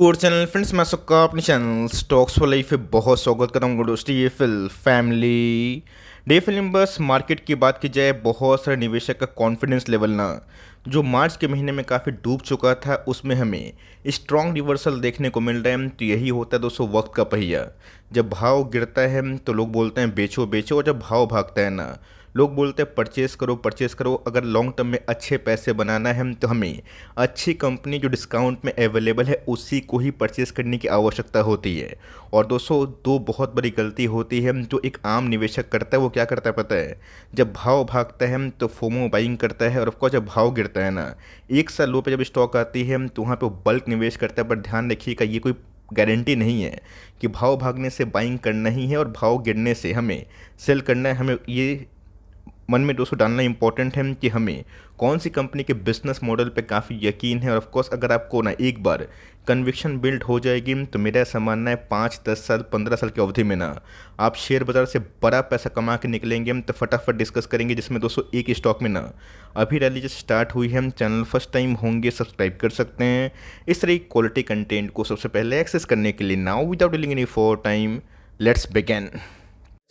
और channel friends मैं सबका अपने चैनल स्टॉक्स फॉर लाइफ पे बहुत स्वागत करता हूँ दोस्तों। ये फिल फैमिली डे फिल्म बस मार्केट की बात की जाए, बहुत सारे निवेशक का कॉन्फिडेंस लेवल ना जो मार्च के महीने में काफ़ी डूब चुका था, उसमें हमें स्ट्रॉन्ग रिवर्सल देखने को मिल रहा है। तो यही होता है दोस्तों वक्त का पहिया। जब भाव गिरता है तो लोग बोलते हैं बेचो बेचो, और जब भाव भागता है ना लोग बोलते हैं परचेस करो परचेस करो। अगर लॉन्ग टर्म में अच्छे पैसे बनाना है तो हमें अच्छी कंपनी जो डिस्काउंट में अवेलेबल है उसी को ही परचेस करने की आवश्यकता होती है। और दोस्तों दो बहुत बड़ी गलती होती है जो एक आम निवेशक करता है। वो क्या करता है पता है? जब भाव भागता है तो फोमो बाइंग करता है, और ऑफकोर्स जब भाव गिरता है ना, एक साल लो पे जब स्टॉक आती है तो वहाँ पे वो बल्क निवेश करता है। पर ध्यान रखिएगा, ये कोई गारंटी नहीं है कि भाव भागने से बाइंग करना ही है और भाव गिरने से हमें सेल करना है। हमें ये मन में दोस्तों डालना इंपॉर्टेंट है कि हमें कौन सी कंपनी के बिजनेस मॉडल पे काफ़ी यकीन है। और ऑफ कोर्स अगर आपको ना एक बार कन्विक्शन बिल्ड हो जाएगी तो मेरा ऐसा मानना है 5 10 साल 15 साल की अवधि में ना आप शेयर बाज़ार से बड़ा पैसा कमा के निकलेंगे। तो फटाफट डिस्कस करेंगे, जिसमें दोस्तों एक स्टॉक में ना अभी रैली जो स्टार्ट हुई है, हम चैनल फर्स्ट टाइम होंगे सब्सक्राइब कर सकते हैं इस तरह की क्वालिटी कंटेंट को सबसे पहले एक्सेस करने के लिए। Now without dealing any for time, let's begin.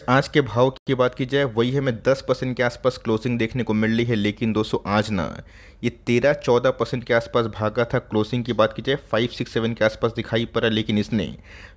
आज के भाव की बात की जाए, वही हमें 10% के आसपास क्लोजिंग देखने को मिल रही है। लेकिन दोस्तों आज ना ये 13-14% के आसपास भागा था। क्लोजिंग की बात की जाए 5-6-7 के आसपास दिखाई पड़ा, लेकिन इसने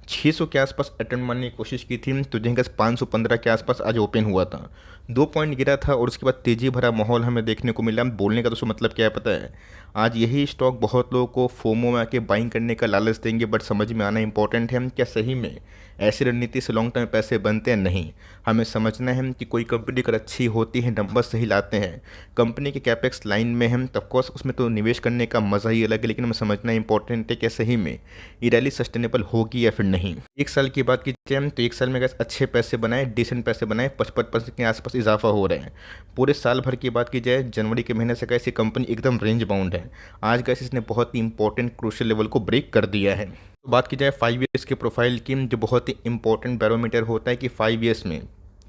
600 के आसपास अटेंड मारने की कोशिश की थी। तो जहाँ 515 के आसपास आज ओपन हुआ था, 2 पॉइंट गिरा था और उसके बाद तेज़ी भरा माहौल हमें देखने को मिला। बोलने का दोस्तों मतलब क्या है पता है? आज यही स्टॉक बहुत लोगों को फोमो में आके बाइंग करने का लालच देंगे, बट समझ में आना इंपॉर्टेंट है क्या सही में ऐसी रणनीति से लॉन्ग टर्म पैसे बनते हैं। नहीं, हमें समझना है कि कोई कंपनी अगर अच्छी होती है, नंबर सही लाते हैं, कंपनी के कैपेक्स लाइन में हम तब कोर्स उसमें तो निवेश करने का मज़ा ही अलग है। लेकिन हमें समझना इंपॉर्टेंट है कि सही में ये रैली सस्टेनेबल होगी या फिर नहीं। एक साल की बात कीजिए हम तो एक साल में गैस अच्छे पैसे बनाए, डिसेंट पैसे बनाए, 55% के आसपास इजाफा हो रहे हैं। पूरे साल भर की बात की जाए जनवरी के महीने से कैसी कंपनी एकदम रेंज बाउंड है। आज गैस इसने बहुत ही इंपॉर्टेंट क्रूशियल लेवल को ब्रेक कर दिया है। तो बात की जाए 5 ईयर्स के प्रोफाइल की, जो बहुत ही इंपॉर्टेंट बैरोमीटर होता है कि 5 ईयर्स में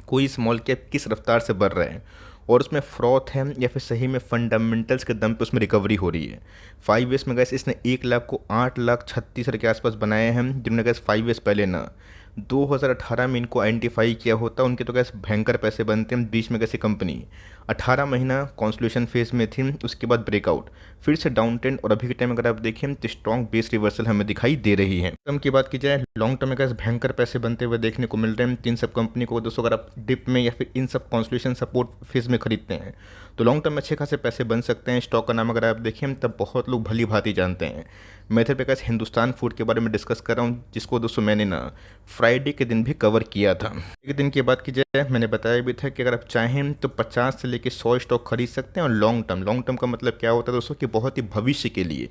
कोई स्मॉल कैप किस रफ्तार से बढ़ रहा है और उसमें फ्रॉथ है या फिर सही में फंडामेंटल्स के दम पे उसमें रिकवरी हो रही है। 5 ईयर्स में गैस इसने 1 लाख को 8,36,000 के आसपास बनाए हैं, जिन्होंने गैस 5 ईयर्स पहले ना 2018 में इनको आइडेंटिफाई किया होता, उनके तो गैस भयंकर पैसे बनते हैं। बीच में कैसे कंपनी 18 महीना कॉन्सोलिडेशन फेज में थी, उसके बाद ब्रेकआउट, फिर से डाउन ट्रेंड, और अभी के टाइम अगर आप देखें तो स्ट्रॉन्ग बेस रिवर्सल हमें दिखाई दे रही है। टर्म की बात की जाए लॉन्ग टर्म में गैस भयंकर पैसे बनते हुए देखने को मिल रहे हैं। तीन सब कंपनी को दोस्तों अगर आप डिप में या फिर इन सब कॉन्सोलिडेशन सपोर्ट फेज में खरीदते हैं तो लॉन्ग टर्म में अच्छे खासे पैसे बन सकते हैं। स्टॉक का नाम अगर आप देखें तब बहुत लोग भली भांति जानते हैं। मैं इधर पे कैसे हिंदुस्तान फूड के बारे में डिस्कस कर रहा हूँ, जिसको दोस्तों मैंने ना फ्राइडे के दिन भी कवर किया था। एक दिन की बात की जाए मैंने बताया भी था कि अगर आप चाहें तो 50 से लेकर 100 स्टॉक खरीद सकते हैं। और लॉन्ग टर्म का मतलब क्या होता है दोस्तों कि बहुत ही भविष्य के लिए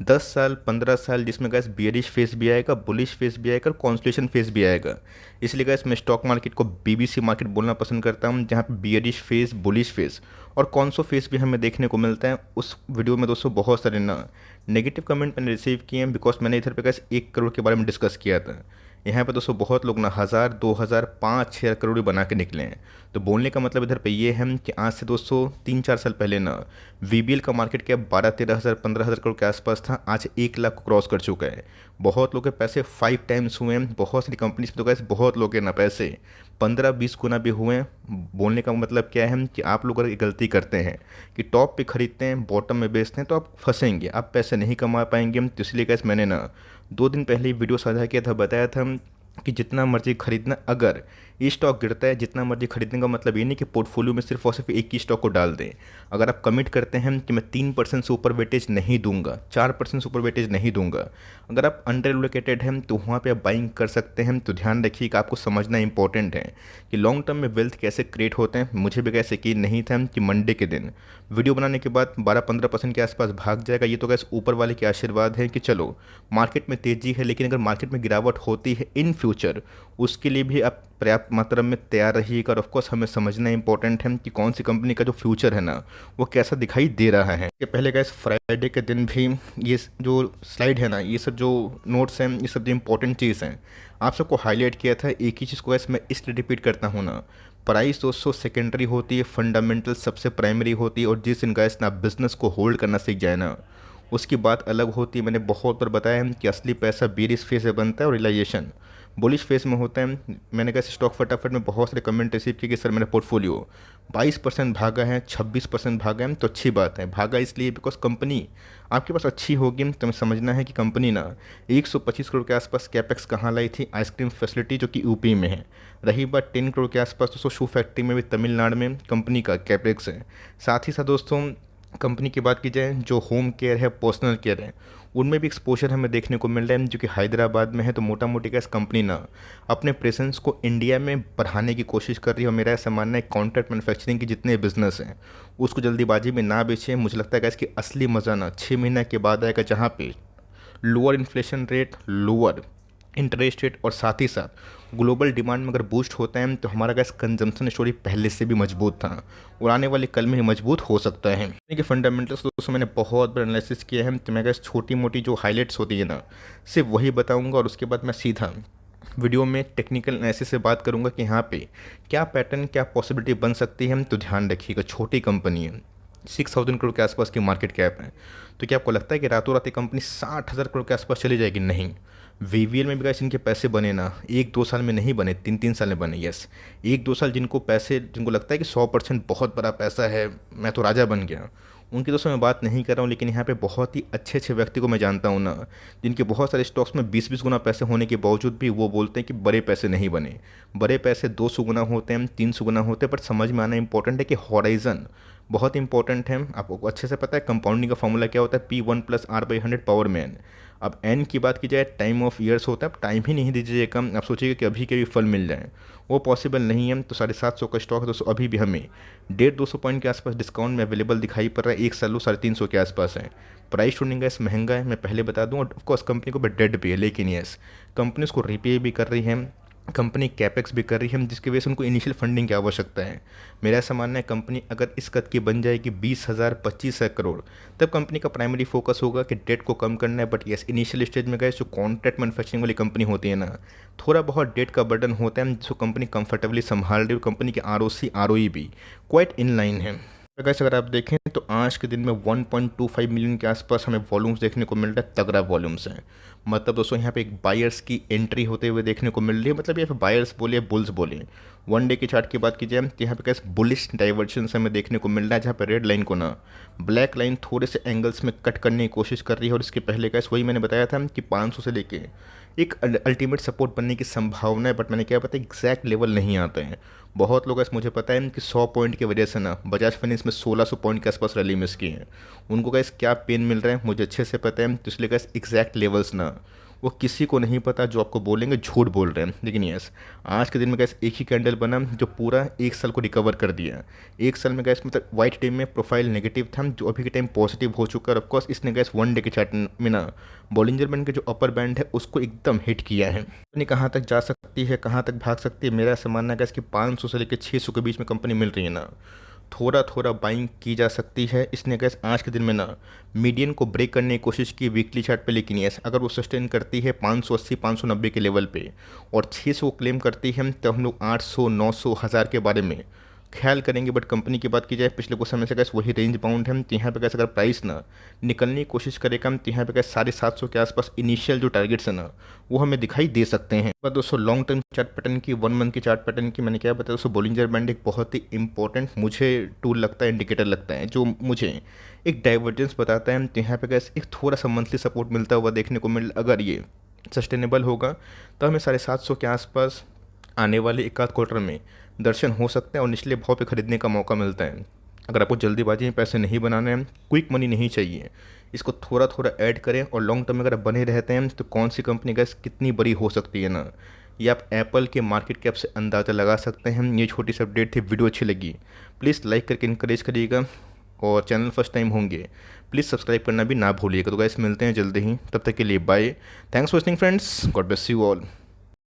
10 साल 15 साल, जिसमें गैस बियरिश फेस भी आएगा, बुलिश फेस भी आएगा और कॉन्सोलिडेशन फेस भी आएगा। इसलिए गैस मैं स्टॉक मार्केट को बीबीसी मार्केट बोलना पसंद करता हूँ, जहाँ पे बियरिश फेस, बुलिश फेस और कॉन्सो फेस भी हमें देखने को मिलता है। उस वीडियो में दोस्तों बहुत सारे ना नेगेटिव कमेंट मैंने रिसीव किए हैं, बिकॉज मैंने इधर पे गैस 1 करोड़ के बारे में डिस्कस किया था। यहाँ पे दोस्तों बहुत लोग ना 1000 2000 5-6 करोड़ बना के निकले हैं। तो बोलने का मतलब इधर पे ये है कि आज से दोस्तों 3-4 साल पहले ना वीबीएल का मार्केट कैप 12-13 हज़ार 15 हज़ार करोड़ के आसपास था, आज 1 लाख को क्रॉस कर चुका है। बहुत लोग के पैसे 5 टाइम्स हुए हैं। बहुत सारी कंपनीज में तो कैसे बहुत लोग के ना पैसे 15-20 गुना भी हुए हैं। बोलने का मतलब क्या है कि आप लोग अगर ये गलती करते हैं कि टॉप पे खरीदते हैं बॉटम में बेचते हैं तो आप फंसेंगे, आप पैसे नहीं कमा पाएंगे। तो इसलिए कैसे मैंने ना 2 दिन पहले ही वीडियो साझा किया था, बताया था कि जितना मर्जी खरीदना, अगर ये स्टॉक गिरता है जितना मर्जी खरीदने का मतलब ये नहीं कि पोर्टफोलियो में सिर्फ और सिर्फ एक ही स्टॉक को डाल दें। अगर आप कमिट करते हैं कि मैं 3% से ऊपर वेटेज नहीं दूंगा, 4% से ऊपर वेटेज नहीं दूंगा, अगर आप अंडर एलोकेटेड हैं तो वहाँ पे आप बाइंग कर सकते हैं। तो ध्यान रखिएगा, आपको समझना इंपॉर्टेंट है कि लॉन्ग टर्म में वेल्थ कैसे क्रिएट होते हैं। मुझे भी कैसे यकीन नहीं था कि मंडे के दिन वीडियो बनाने के बाद 12-15% के आसपास भाग जाएगा। ये तो कैसे ऊपर वाले के आशीर्वाद है कि चलो मार्केट में तेज़ी है, लेकिन अगर मार्केट में गिरावट होती है इन फ्यूचर, उसके लिए भी आप पर्याप्त मात्रा में तैयार रहिएगा। और ऑफकोर्स हमें समझना इंपॉर्टेंट है कि कौन सी कंपनी का जो फ्यूचर है ना वो कैसा दिखाई दे रहा है। इसके पहले गैस फ्राइडे के दिन भी ये जो स्लाइड है ना, ये सब जो नोट्स हैं, ये सब जो इंपॉर्टेंट चीज़ हैं आप सबको हाईलाइट किया था। एक ही चीज़ को गैस मैं इसलिए रिपीट करता हूँ ना, प्राइस दोस्तों सेकेंडरी होती है, फंडामेंटल सबसे प्राइमरी होती है। और जिस दिन गैस ना बिजनेस को होल्ड करना सीख जाए ना, उसकी बात अलग होती है। मैंने बहुत बार बताया है कि असली पैसा बेरिश फेस से बनता है और रियलाइजेशन बुलिश फेस में होता है। मैंने कहा स्टॉक फटाफट में बहुत सारे कमेंट रिसीव किए कि सर मेरा पोर्टफोलियो 22% भागा है, 26% भागा है। तो अच्छी बात है, भागा इसलिए बिकॉज कंपनी आपके पास अच्छी होगी। तो हमें समझना है कि कंपनी ना 125 करोड़ के आसपास कैपेक्स कहाँ लाई थी, आइसक्रीम फैसिलिटी जो कि यूपी में है। रही बात 10 करोड़ के आसपास, दोस्तों शू फैक्ट्री में भी तमिलनाडु में कंपनी का कैपेक्स है। साथ ही साथ दोस्तों कंपनी की बात की जाए, जो होम केयर है, पर्सनल केयर है, उनमें भी एक्सपोजर हमें देखने को मिल रहा है जो कि हैदराबाद में है। तो मोटा मोटी कैसे कंपनी ना अपने प्रेजेंस को इंडिया में बढ़ाने की कोशिश कर रही है। और मेरा ऐसा मानना है कॉन्ट्रैक्ट मैन्युफैक्चरिंग के जितने बिजनेस हैं उसको जल्दीबाजी में ना बेचें। मुझे लगता है कि इसकी असली मज़ा ना 6 महीने के बाद आएगा, जहाँ पे lower inflation rate, lower interest rate और साथ ही साथ ग्लोबल डिमांड में अगर बूस्ट होता है तो हमारा गैस कंजम्पशन स्टोरी पहले से भी मजबूत था और आने वाले कल में ही मजबूत हो सकता है। कि फंडामेंटल्स दोस्तों मैंने बहुत बार एनालिसिस किया है, तो मैं गैस छोटी मोटी जो हाईलाइट्स होती है ना सिर्फ वही बताऊंगा और उसके बाद मैं सीधा वीडियो में टेक्निकल एनालिसिस से बात करूंगा कि यहाँ पे क्या पैटर्न, क्या पॉसिबिलिटी बन सकती है। तो ध्यान रखिएगा, छोटी कंपनी है, 6000 करोड़ के आसपास की मार्केट कैप है। तो क्या आपको लगता है कि रातों रात ये कंपनी 60,000 करोड़ के आसपास चली जाएगी? नहीं। वीवीएल में भी गाइस इनके पैसे बने ना 1-2 साल में नहीं बने, 3-3 साल में बने। यस, 1-2 साल जिनको पैसे, जिनको लगता है कि 100% बहुत बड़ा पैसा है, मैं तो राजा बन गया, उनकी दोस्तों मैं बात नहीं कर रहा हूँ। लेकिन यहाँ पे बहुत ही अच्छे अच्छे व्यक्ति को मैं जानता हूँ ना, जिनके बहुत सारे स्टॉक्स में 20-20 गुना पैसे होने के बावजूद भी वो बोलते हैं कि बड़े पैसे नहीं बने। बड़े पैसे 200 गुना होते हैं, 300 गुना होते हैं। बट समझ में आना इंपॉर्टेंट है कि हॉराइजन बहुत इंपॉर्टेंट है। आपको अच्छे से पता है कंपाउंडिंग का फॉर्मूला क्या होता है, P1+R/100 पावर में n। अब n की बात की जाए, टाइम ऑफ ईयर्स होता है। अब टाइम ही नहीं दीजिएगा, आप सोचिएगा कि अभी के भी फल मिल जाए, वो पॉसिबल नहीं है। तो 750 का स्टॉक है दोस्तों, अभी भी हमें 150-200 पॉइंट के आसपास डिस्काउंट में अवेलेबल दिखाई पड़ रहा है। एक साल 350 के आसपास है। प्राइस टूनिंग गैस महंगा है, मैं पहले बता दूँ। और ऑफकोर्स कंपनी को भी डेट भी है, लेकिन यस कंपनी उसको रिपे भी कर रही है, कंपनी कैपेक्स भी कर रही है, जिसकी वजह से उनको इनिशियल फंडिंग की आवश्यकता है। मेरा ऐसा मानना है कंपनी अगर इस कद की बन जाएगी 20,000 25,000 करोड़, तब कंपनी का प्राइमरी फोकस होगा कि डेट को कम करना है। बट यस, इनिशियल स्टेज में गए जो कॉन्ट्रैक्ट मैन्युफैक्चरिंग वाली कंपनी होती है ना, थोड़ा बहुत डेट का बर्डन होता है, जिसको कंपनी कंफर्टेबली संभाल रही है। कंपनी की ROC ROE भी क्वाइट इन लाइन है। तो गाइस अगर आप देखें तो आज के दिन में 1.25 मिलियन के आसपास हमें वॉल्यूम्स देखने को मिल रहा है, तगड़ा वॉल्यूम्स है। मतलब दोस्तों यहाँ पे एक बायर्स की एंट्री होते हुए देखने को मिल रही है। मतलब यहाँ पे बायर्स बोलिए, बुल्स बोलिए। वन डे की चार्ट की बात की जाए तो यहाँ पे कैसे बुलिश डाइवर्जन हमें देखने को मिल रहा है, जहाँ पे रेड लाइन को ना ब्लैक लाइन थोड़े से एंगल्स में कट करने की कोशिश कर रही है। और इसके पहले कैसे वही मैंने बताया था कि 500 से लेके एक अल्टीमेट सपोर्ट बनने की संभावना है। बट मैंने क्या पता एग्जैक्ट लेवल नहीं आते हैं। बहुत लोग ऐसे मुझे पता है कि 100 पॉइंट की वजह से ना बजाज फाइनेंस में 1600 पॉइंट के आसपास रैली मिस की है। उनको कैसे क्या पेन मिल रहा है मुझे अच्छे से पता है। तो इसलिए कैसे एग्जैक्ट लेवल्स ना वो किसी को नहीं पता, जो आपको बोलेंगे झूठ बोल रहे हैं। लेकिन यस, आज के दिन में कैसे एक ही कैंडल बना जो पूरा एक साल को रिकवर कर दिया। एक साल में गैस मतलब वाइट टाइम में प्रोफाइल नेगेटिव था, जो अभी के टाइम पॉजिटिव हो चुका है। ऑफकोर्स इसने गैस वन डे के चार्ट में ना बॉलिंजर बैंड के जो अपर बैंड है उसको एकदम हिट किया है। कंपनी कहाँ तक जा सकती है, कहाँ तक भाग सकती है, मेरा ऐसा मानना है गैस कि 500 से लेकर 600 के बीच में कंपनी मिल रही है ना, थोड़ा थोड़ा बाइंग की जा सकती है। इसने गैस आज के दिन में ना मीडियन को ब्रेक करने की कोशिश की वीकली चार्ट पे, लेकिन यस अगर वो सस्टेन करती है 580 590 के लेवल पे और 600 क्लेम करती है, तो हम लोग 800 900 1000 के बारे में ख्याल करेंगे। बट कंपनी की बात की जाए पिछले कुछ समय से गैस वही रेंज बाउंड है। तो यहाँ पे गैस अगर प्राइस ना निकलने की कोशिश करेगा तो यहाँ पे गैस 750 के आसपास इनिशियल जो टारगेट्स है ना वो हमें दिखाई दे सकते हैं। पर दोस्तों लॉन्ग टर्म चार्ट पैटर्न की, 1 मंथ की चार्ट पैटर्न की मैंने क्या बताया दोस्तों, बॉलिंजर बैंड एक बहुत ही इंपॉर्टेंट मुझे टूल लगता है, इंडिकेटर लगता है, जो मुझे एक डाइवर्जेंस बताता है। तो यहाँ पे गैस एक थोड़ा सा मंथली सपोर्ट मिलता हुआ देखने को मिल, अगर ये सस्टेनेबल होगा तो हमें 750 के आसपास आने वाले एक आध क्वार्टर में दर्शन हो सकते हैं और निचले भाव पे खरीदने का मौका मिलता है। अगर आपको जल्दीबाजी में पैसे नहीं बनाने हैं, क्विक मनी नहीं चाहिए, इसको थोड़ा थोड़ा ऐड करें और लॉन्ग टर्म में अगर आप बने रहते हैं तो कौन सी कंपनी गैस कितनी बड़ी हो सकती है ना, ये आप एप्पल के मार्केट कैप से अंदाज़ा लगा सकते हैं। ये छोटी सी अपडेट थी, वीडियो अच्छी लगी प्लीज़ लाइक करके इनकरेज करिएगा और चैनल फर्स्ट टाइम होंगे प्लीज़ सब्सक्राइब करना भी ना भूलिएगा। तो गैस मिलते हैं जल्दी ही, तब तक के लिए bye. Thanks for watching friends, God bless you all.